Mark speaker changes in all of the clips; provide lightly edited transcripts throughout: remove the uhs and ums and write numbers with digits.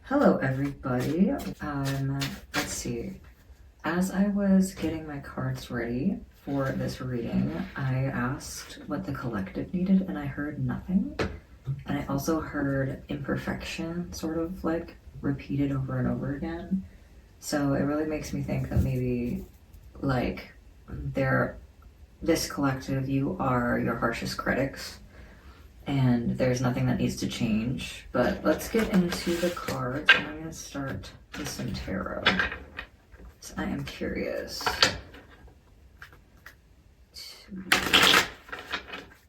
Speaker 1: Hello, everybody. Let's see. As I was getting my cards ready for this reading, I asked what the collective needed, and I heard nothing. And I also heard imperfection sort of like repeated over and over again. So it really makes me think that maybe like this collective, you are your harshest critics and there's nothing that needs to change. But let's get into the cards, and I'm going to start with some tarot. So I am curious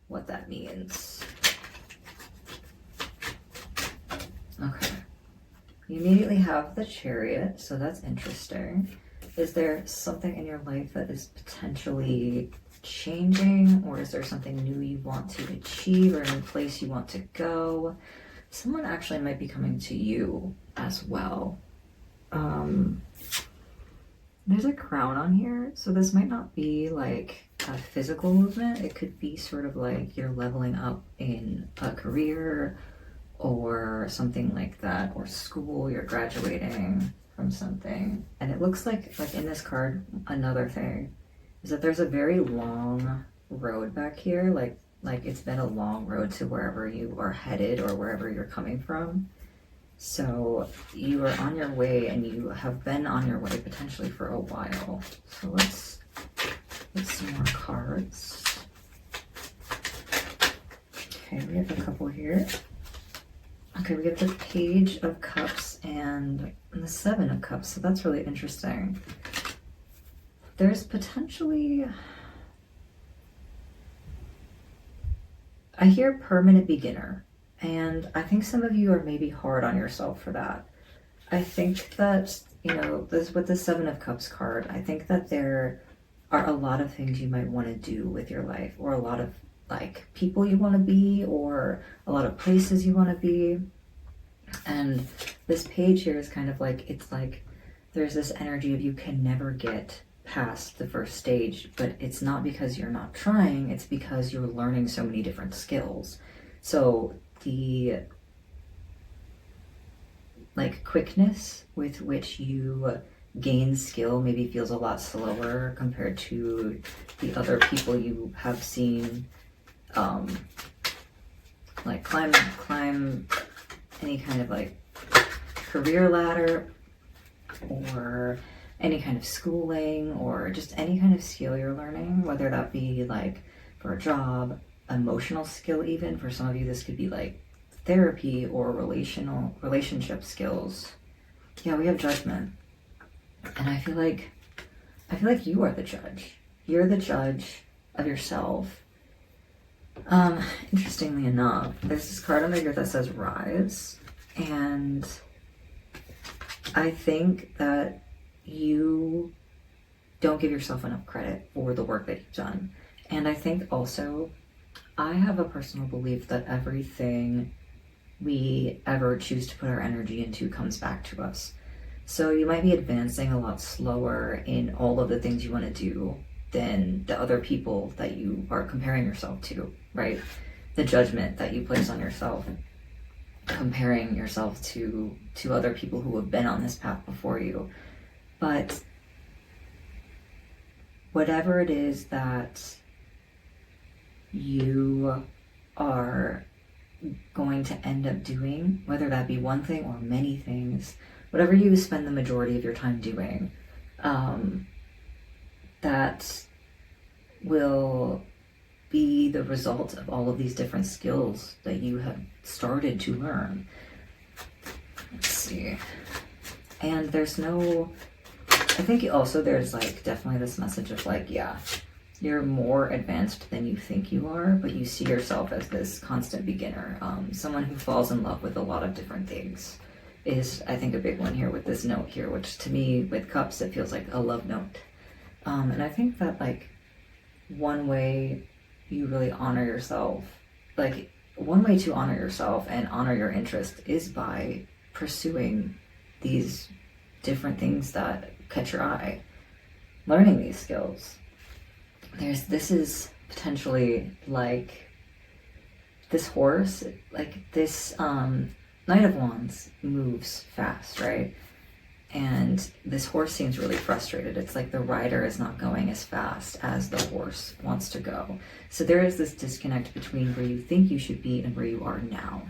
Speaker 1: what that means. Okay. You immediately have the Chariot, so that's interesting. Is there something in your life that is potentially changing, or is there something new you want to achieve, or a new place you want to go? Someone actually might be coming to you as well. There's a crown on here, so this might not be like a physical movement. It could be sort of like you're leveling up in a career or something like that, or school, you're graduating from something. And it looks like in this card, another thing is that there's a very long road back here, like it's been a long road to wherever you are headed or wherever you're coming from. So you are on your way, and you have been on your way potentially for a while. So let's get some more cards. Okay, we have a couple here. Okay, we get the Page of Cups and the Seven of Cups, so that's really interesting. There's potentially, I hear permanent beginner, and I think some of you are maybe hard on yourself for that. I think that, this with the Seven of Cups card, I think that there are a lot of things you might want to do with your life, or a lot of like people you want to be, or a lot of places you want to be. And this page here is kind of like, it's like there's this energy of you can never get past the first stage, but it's not because you're not trying, it's because you're learning so many different skills. So the like quickness with which you gain skill maybe feels a lot slower compared to the other people you have seen like climb any kind of like career ladder, or any kind of schooling, or just any kind of skill you're learning, whether that be like for a job, emotional skill. Even for some of you, this could be like therapy or relationship skills. Yeah, we have Judgment, and I feel like you are the judge. You're the judge of yourself. Interestingly enough, there's this card on here that says Rise, and I think that you don't give yourself enough credit for the work that you've done. And I think also, I have a personal belief that everything we ever choose to put our energy into comes back to us. So you might be advancing a lot slower in all of the things you want to do than the other people that you are comparing yourself to, right? The judgment that you place on yourself, comparing yourself to other people who have been on this path before you. But whatever it is that you are going to end up doing, whether that be one thing or many things, whatever you spend the majority of your time doing, that will be the result of all of these different skills that you have started to learn. Let's see. And I think also there's like definitely this message of like, yeah, you're more advanced than you think you are, but you see yourself as this constant beginner. Someone who falls in love with a lot of different things is, I think, a big one here with this note here, which to me, with cups, it feels like a love note. And I think that like one way you really honor yourself, like one way to honor yourself and honor your interest is by pursuing these different things that catch your eye, learning these skills. This is potentially like this horse, like this Knight of Wands moves fast, right? And this horse seems really frustrated. It's like the rider is not going as fast as the horse wants to go. So there is this disconnect between where you think you should be and where you are now.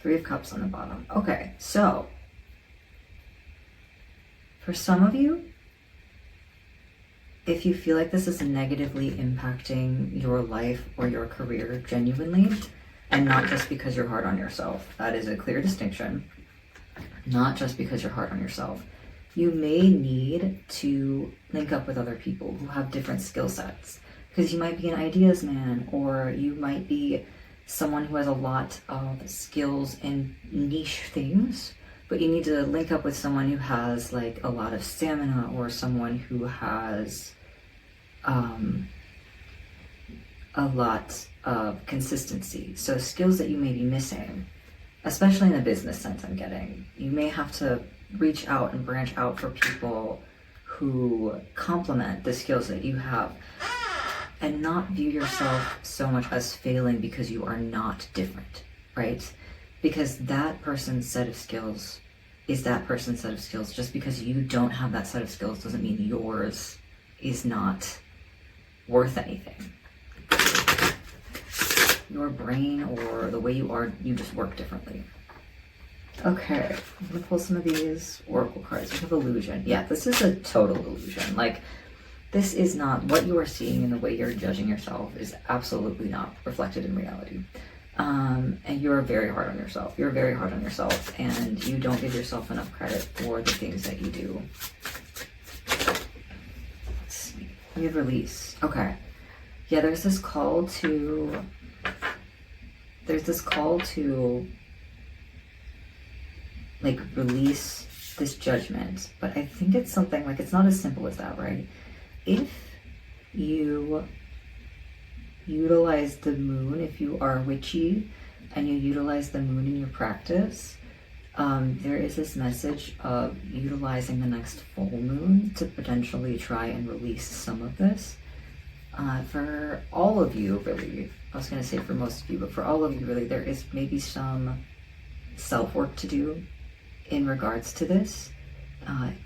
Speaker 1: Three of Cups on the bottom. Okay, so for some of you, if you feel like this is negatively impacting your life or your career genuinely, and not just because you're hard on yourself, that is a clear distinction. Not just because you're hard on yourself. You may need to link up with other people who have different skill sets, because you might be an ideas man, or you might be someone who has a lot of skills in niche things, but you need to link up with someone who has like a lot of stamina, or someone who has a lot of consistency. So skills that you may be missing, especially in the business sense I'm getting. You may have to reach out and branch out for people who complement the skills that you have, and not view yourself so much as failing because you are not different, right? Because that person's set of skills is that person's set of skills. Just because you don't have that set of skills doesn't mean yours is not worth anything. Your brain or the way you are, you just work differently. Okay, I'm gonna pull some of these oracle cards. We have illusion. Yeah, this is a total illusion. Like, this is not what you are seeing, and the way you're judging yourself is absolutely not reflected in reality. And you're very hard on yourself. You're very hard on yourself, and you don't give yourself enough credit for the things that you do. Let's see. We have release. Okay. Yeah, there's this call to like release this judgment, but I think it's something like, it's not as simple as that, right? If you utilize the moon, if you are witchy and you utilize the moon in your practice, there is this message of utilizing the next full moon to potentially try and release some of this. For all of you, really, I was going to say for most of you, but for all of you, really, there is maybe some self-work to do in regards to this,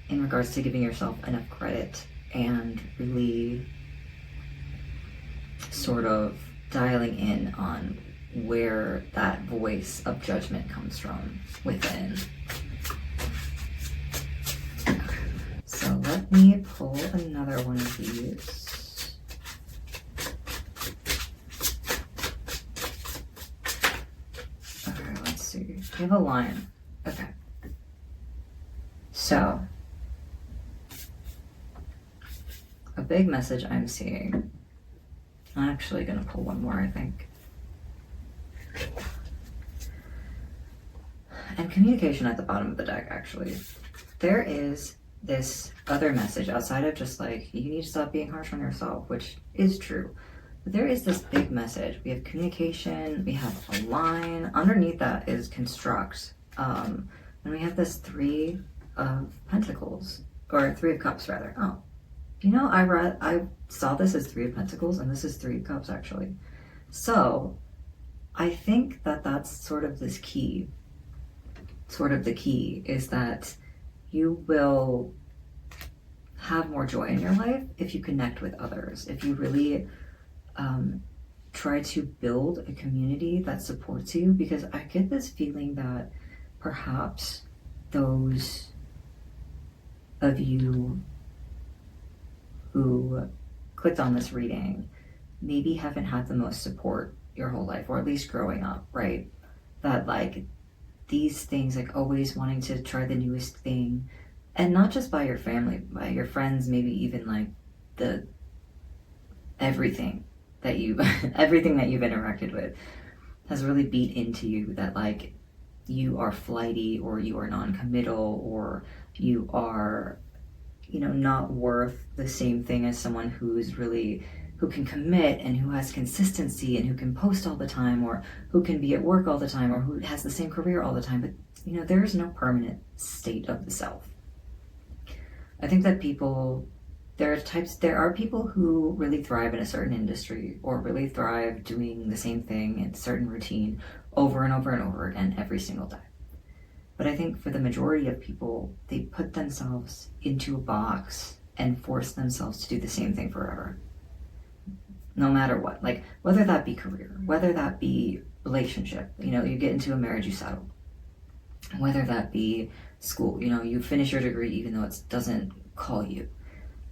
Speaker 1: in regards to giving yourself enough credit and really sort of dialing in on where that voice of judgment comes from within. So let me pull another one of these. Okay, let's see. We have a lion. Okay. So, a big message I'm seeing. I'm actually going to pull one more, I think. And communication at the bottom of the deck, actually. There is this other message outside of just like, you need to stop being harsh on yourself, which is true. But there is this big message. We have communication, we have a line. Underneath that is construct. And we have this Three of Pentacles, or Three of Cups, rather. Oh. You know, I saw this as Three of Pentacles, and this is Three of Cups, actually. So, I think that that's sort of this key. Sort of the key is that you will have more joy in your life if you connect with others. If you really try to build a community that supports you, because I get this feeling that perhaps those of you who clicked on this reading maybe haven't had the most support your whole life, or at least growing up, right? That like these things, like always wanting to try the newest thing, and not just by your family, by your friends, maybe even like the everything that you've interacted with has really beat into you that like you are flighty, or you are non-committal, or you are, you know, not worth the same thing as someone who can commit and who has consistency and who can post all the time, or who can be at work all the time, or who has the same career all the time. But, you know, there is no permanent state of the self. I think that there are people who really thrive in a certain industry, or really thrive doing the same thing in a certain routine over and over and over again every single day. But I think for the majority of people, they put themselves into a box and force themselves to do the same thing forever. No matter what, like whether that be career, whether that be relationship, you know, you get into a marriage, you settle. Whether that be school, you know, you finish your degree even though it doesn't call you.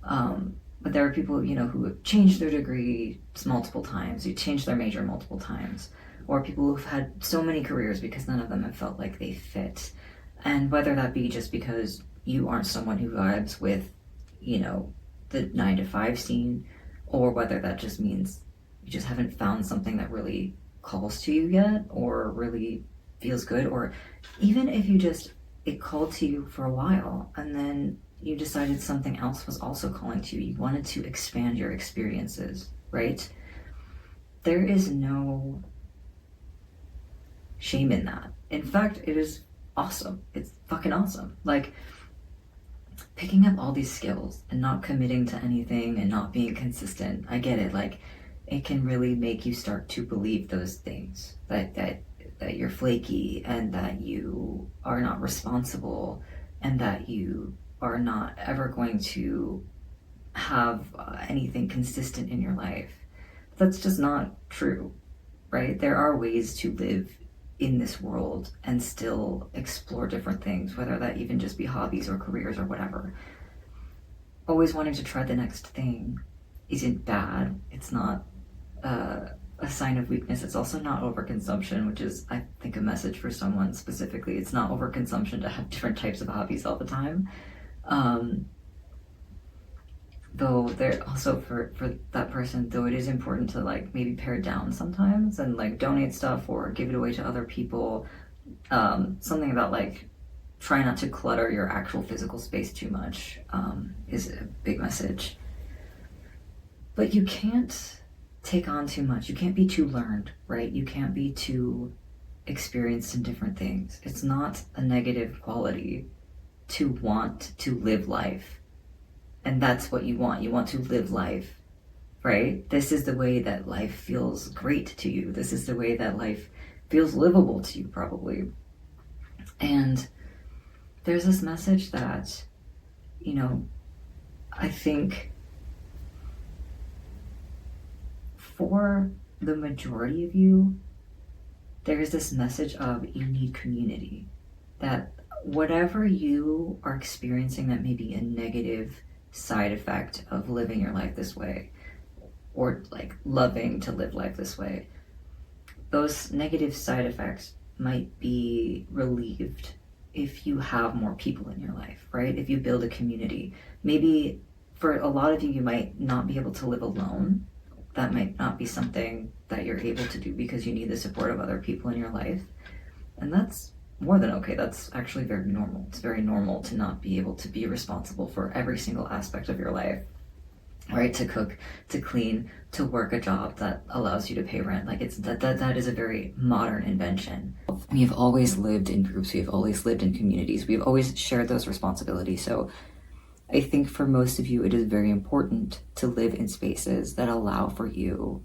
Speaker 1: But there are people, you know, who have changed their degree multiple times, who changed their major multiple times, or people who've had so many careers because none of them have felt like they fit. And whether that be just because you aren't someone who vibes with, you know, the 9 to 5 scene, or whether that just means you just haven't found something that really calls to you yet, or really feels good, or even if you just, it called to you for a while and then you decided something else was also calling to you. You wanted to expand your experiences, right? There is no shame in that. In fact, it is awesome. It's fucking awesome. Like, picking up all these skills and not committing to anything and not being consistent, I get it. Like, it can really make you start to believe those things, that you're flaky and that you are not responsible and that you are not ever going to have anything consistent in your life. That's just not true, right? There are ways to live in this world and still explore different things, whether that even just be hobbies or careers or whatever. Always wanting to try the next thing isn't bad. It's not a sign of weakness. It's also not overconsumption, which is, I think, a message for someone specifically. It's not overconsumption to have different types of hobbies all the time. Though there also for that person, though it is important to like maybe pare down sometimes and like donate stuff or give it away to other people. Something about like try not to clutter your actual physical space too much is a big message. But you can't take on too much. You can't be too learned, right? You can't be too experienced in different things. It's not a negative quality to want to live life. And that's what you want. You want to live life, right? This is the way that life feels great to you. This is the way that life feels livable to you, probably. And there's this message that, you know, I think for the majority of you, there is this message of you need community. That whatever you are experiencing that may be a negative side effect of living your life this way, or like loving to live life this way, those negative side effects might be relieved if you have more people in your life, right? If you build a community. Maybe for a lot of you, you might not be able to live alone. That might not be something that you're able to do because you need the support of other people in your life. And that's more than okay. That's actually very normal. It's very normal to not be able to be responsible for every single aspect of your life, right? To cook, to clean, to work a job that allows you to pay rent. Like it's that is a very modern invention. We've always lived in groups. We've always lived in communities. We've always shared those responsibilities. So I think for most of you, it is very important to live in spaces that allow for you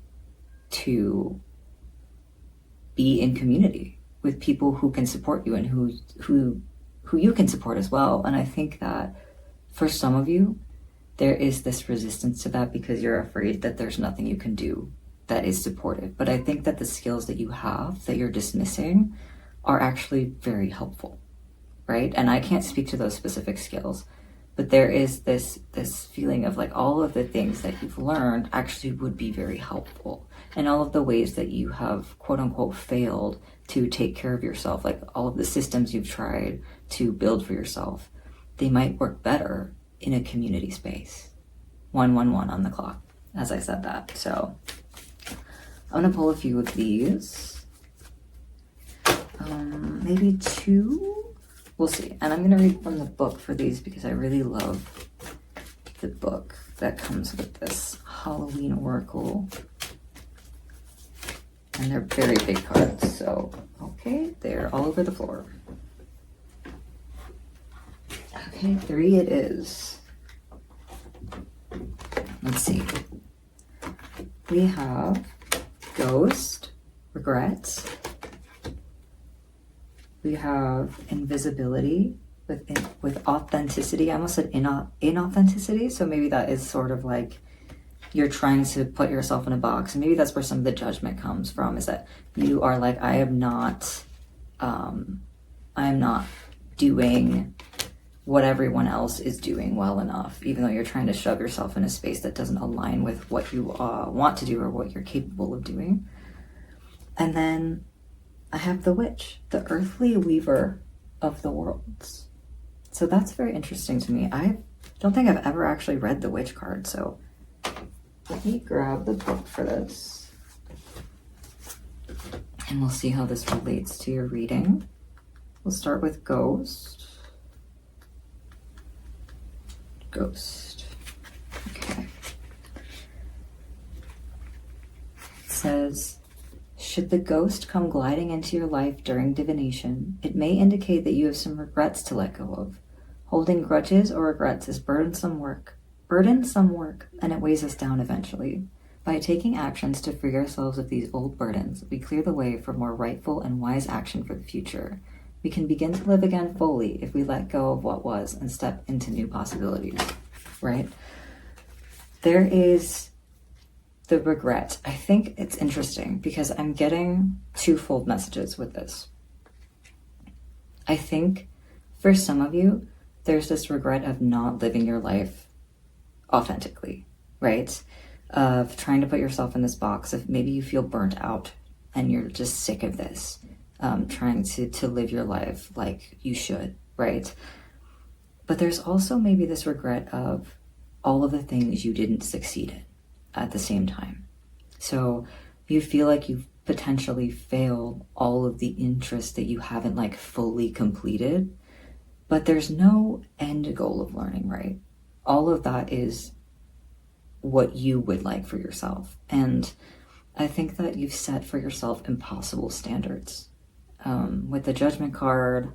Speaker 1: to be in community with people who can support you and who you can support as well. And I think that for some of you, there is this resistance to that because you're afraid that there's nothing you can do that is supportive. But I think that the skills that you have that you're dismissing are actually very helpful, right? And I can't speak to those specific skills, but there is this feeling of like all of the things that you've learned actually would be very helpful. And all of the ways that you have quote unquote failed to take care of yourself, like all of the systems you've tried to build for yourself, they might work better in a community space. 111 on the clock, as I said that. So I'm gonna pull a few of these. Maybe 2. We'll see. And I'm gonna read from the book for these because I really love the book that comes with this Halloween Oracle. And they're very big cards, so okay, they're all over the floor. Okay, 3 it is. Let's see. We have Ghost, Regret, We have invisibility with authenticity. I almost said inauthenticity. So maybe that is sort of like you're trying to put yourself in a box. And maybe that's where some of the judgment comes from, is that you are like, I am not doing what everyone else is doing well enough, even though you're trying to shove yourself in a space that doesn't align with what you want to do or what you're capable of doing. And then I have the witch, the earthly weaver of the worlds. So that's very interesting to me. I don't think I've ever actually read the witch card, so let me grab the book for this. And we'll see how this relates to your reading. We'll start with Ghost. Ghost. Okay. It says, should the ghost come gliding into your life during divination, it may indicate that you have some regrets to let go of. Holding grudges or regrets is burdensome work, and it weighs us down eventually. By taking actions to free ourselves of these old burdens, we clear the way for more rightful and wise action for the future. We can begin to live again fully if we let go of what was and step into new possibilities, right? There is the regret. I think it's interesting because I'm getting twofold messages with this. I think for some of you, there's this regret of not living your life authentically, right? Of trying to put yourself in this box of maybe you feel burnt out and you're just sick of this. Trying to live your life like you should, right? But there's also maybe this regret of all of the things you didn't succeed in at the same time. So you feel like you've potentially failed all of the interests that you haven't like fully completed, but there's no end goal of learning, right? All of that is what you would like for yourself. And I think that you've set for yourself impossible standards. With the judgment card,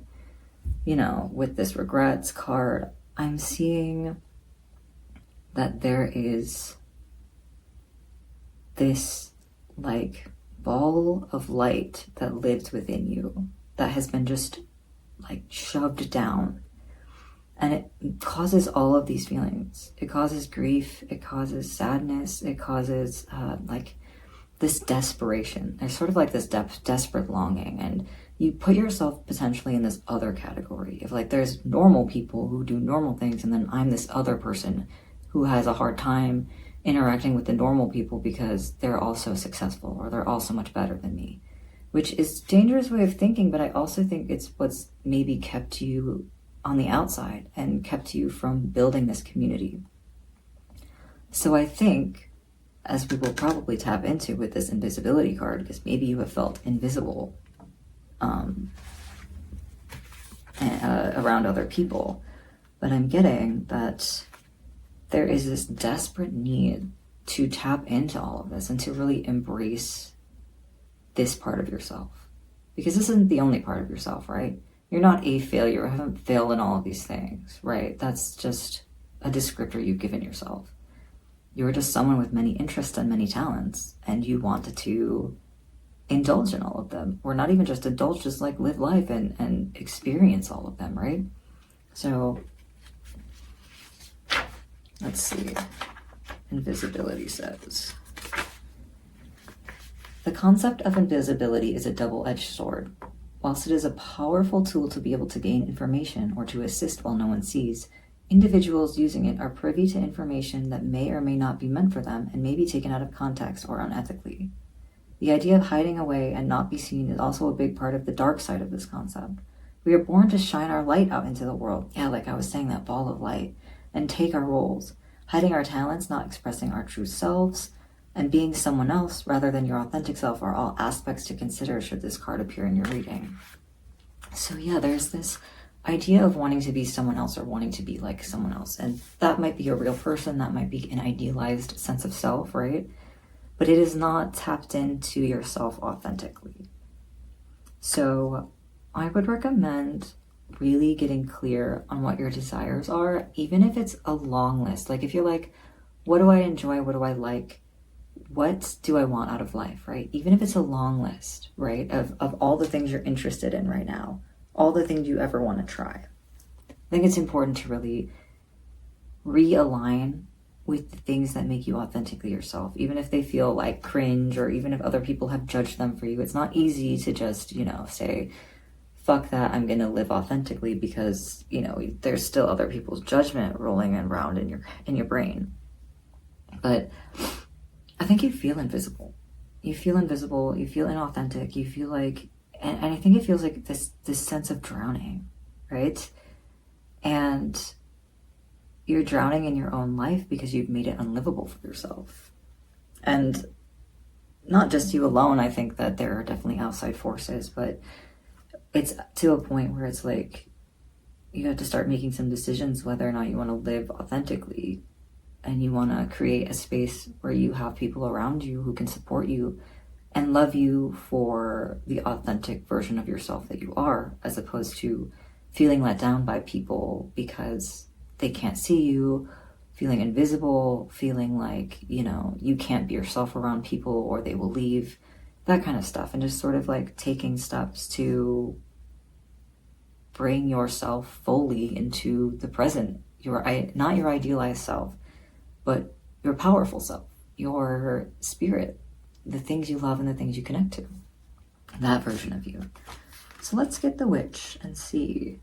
Speaker 1: with this regrets card, I'm seeing that there is this like ball of light that lives within you that has been just like shoved down, and it causes all of these feelings. It causes grief, it causes sadness, it causes like this desperation. There's sort of like this desperate longing, and you put yourself potentially in this other category of like, there's normal people who do normal things, and then I'm this other person who has a hard time interacting with the normal people because they're also successful or they're also much better than me, which is a dangerous way of thinking. But I also think it's what's maybe kept you on the outside and kept you from building this community. So I think, as we will probably tap into with this invisibility card, because maybe you have felt invisible around other people, but I'm getting that there is this desperate need to tap into all of this and to really embrace this part of yourself, because this isn't the only part of yourself, right? You're not a failure. I haven't failed in all of these things, right? That's just a descriptor you've given yourself. You're just someone with many interests and many talents, and you wanted to indulge in all of them, or not even just indulge, just like live life and experience all of them, right? So let's see. Invisibility says, the concept of invisibility is a double-edged sword. Whilst it is a powerful tool to be able to gain information or to assist while no one sees, individuals using it are privy to information that may or may not be meant for them and may be taken out of context or unethically. The idea of hiding away and not be seen is also a big part of the dark side of this concept. We are born to shine our light out into the world. Yeah, like I was saying, that ball of light, and take our roles. Hiding our talents, not expressing our true selves, and being someone else rather than your authentic self are all aspects to consider should this card appear in your reading. So yeah, there's this idea of wanting to be someone else or wanting to be like someone else. And that might be a real person, that might be an idealized sense of self, right? But it is not tapped into yourself authentically. So I would recommend really getting clear on what your desires are, even if it's a long list. Like if you're like, what do I enjoy? What do I like? What do I want out of life, right? Even if it's a long list, right, of all the things you're interested in right now, all the things you ever want to try. I think it's important to really realign with the things that make you authentically yourself, even if they feel like cringe or even if other people have judged them for you. It's not easy to just, say, fuck that, I'm gonna live authentically, because, there's still other people's judgment rolling around in your brain. But I think you feel invisible. You feel invisible, you feel inauthentic, you feel like, and I think it feels like this sense of drowning, right? And you're drowning in your own life because you've made it unlivable for yourself. And not just you alone. I think that there are definitely outside forces, but it's to a point where it's like you have to start making some decisions whether or not you want to live authentically, and you want to create a space where you have people around you who can support you and love you for the authentic version of yourself that you are, as opposed to feeling let down by people because they can't see you, feeling invisible, feeling like, you can't be yourself around people or they will leave, that kind of stuff. And just sort of like taking steps to bring yourself fully into the present, not your idealized self, but your powerful self, your spirit, the things you love and the things you connect to, that version of you. So let's get the witch and see.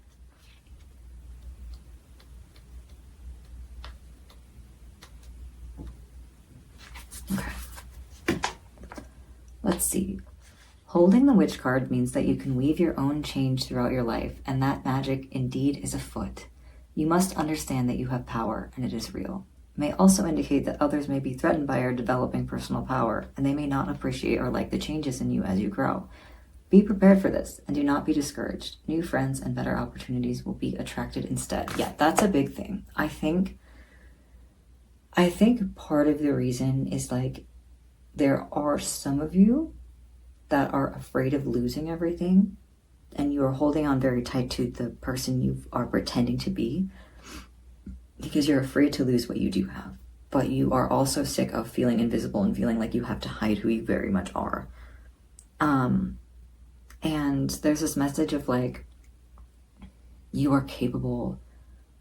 Speaker 1: Okay. Let's see. Holding the witch card means that you can weave your own change throughout your life, and that magic indeed is afoot. You must understand that you have power, and it is real. It may also indicate that others may be threatened by your developing personal power, and they may not appreciate or like the changes in you as you grow. Be prepared for this, and do not be discouraged. New friends and better opportunities will be attracted instead. Yeah, that's a big thing. I think part of the reason is like there are some of you that are afraid of losing everything, and you are holding on very tight to the person you are pretending to be because you're afraid to lose what you do have. But you are also sick of feeling invisible and feeling like you have to hide who you very much are. And there's this message of like, you are capable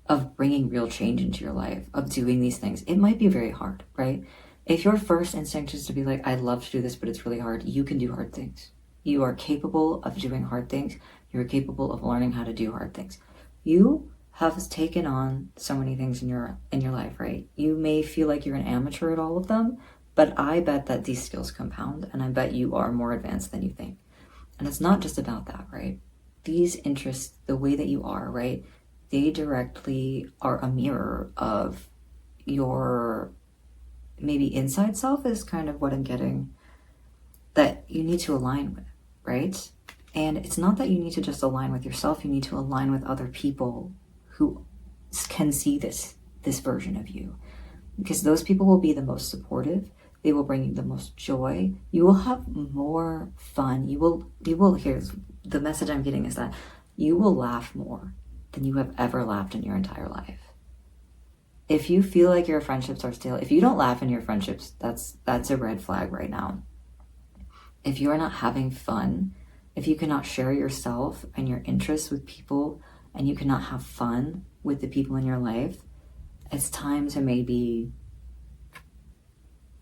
Speaker 1: of bringing real change into your life, of doing these things. It might be very hard, right? If your first instinct is to be like, I'd love to do this, but it's really hard, you can do hard things. You are capable of doing hard things. You're capable of learning how to do hard things. You have taken on so many things in your life, right? You may feel like you're an amateur at all of them, but I bet that these skills compound, and I bet you are more advanced than you think. And it's not just about that, right? These interests, the way that you are, right? They directly are a mirror of your maybe inside self, is kind of what I'm getting, that you need to align with, right? And it's not that you need to just align with yourself, you need to align with other people who can see this version of you, because those people will be the most supportive. They will bring you the most joy. You will have more fun. You will, here's the message I'm getting, is that you will laugh more than you have ever laughed in your entire life. If you feel like your friendships are stale, if you don't laugh in your friendships, that's a red flag right now. If you are not having fun, if you cannot share yourself and your interests with people, and you cannot have fun with the people in your life, it's time to maybe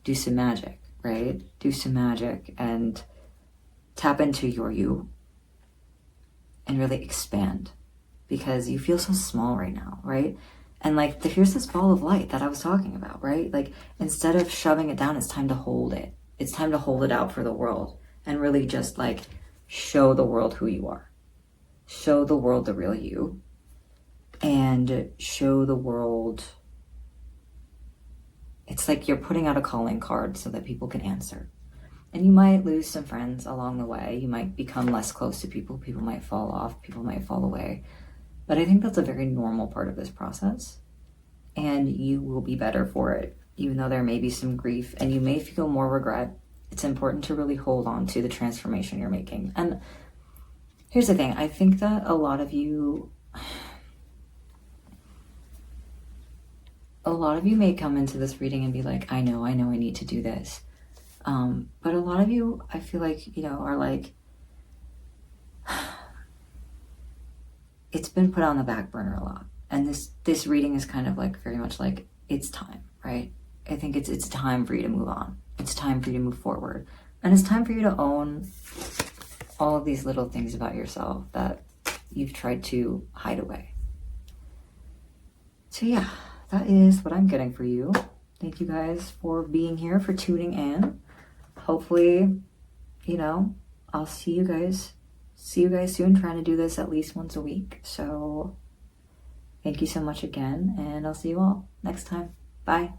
Speaker 1: do some magic, right? Do some magic and tap into your you and really expand, because you feel so small right now, right? And like, here's this ball of light that I was talking about, right? Like, instead of shoving it down, it's time to hold it. It's time to hold it out for the world and really just like show the world who you are. Show the world the real you, and show the world. It's like you're putting out a calling card so that people can answer. And you might lose some friends along the way. You might become less close to people. People might fall off. People might fall away. But I think that's a very normal part of this process. And you will be better for it, even though there may be some grief and you may feel more regret. It's important to really hold on to the transformation you're making. And here's the thing. I think that a lot of you may come into this reading and be like, I know I need to do this. But a lot of you, I feel like, are like, it's been put on the back burner a lot. And this reading is kind of like very much like it's time, right? I think it's time for you to move on. It's time for you to move forward. And it's time for you to own all of these little things about yourself that you've tried to hide away. So yeah, that is what I'm getting for you. Thank you guys for being here, for tuning in. Hopefully, you know, I'll see you guys soon, trying to do this at least once a week. So thank you so much again, and I'll see you all next time. Bye.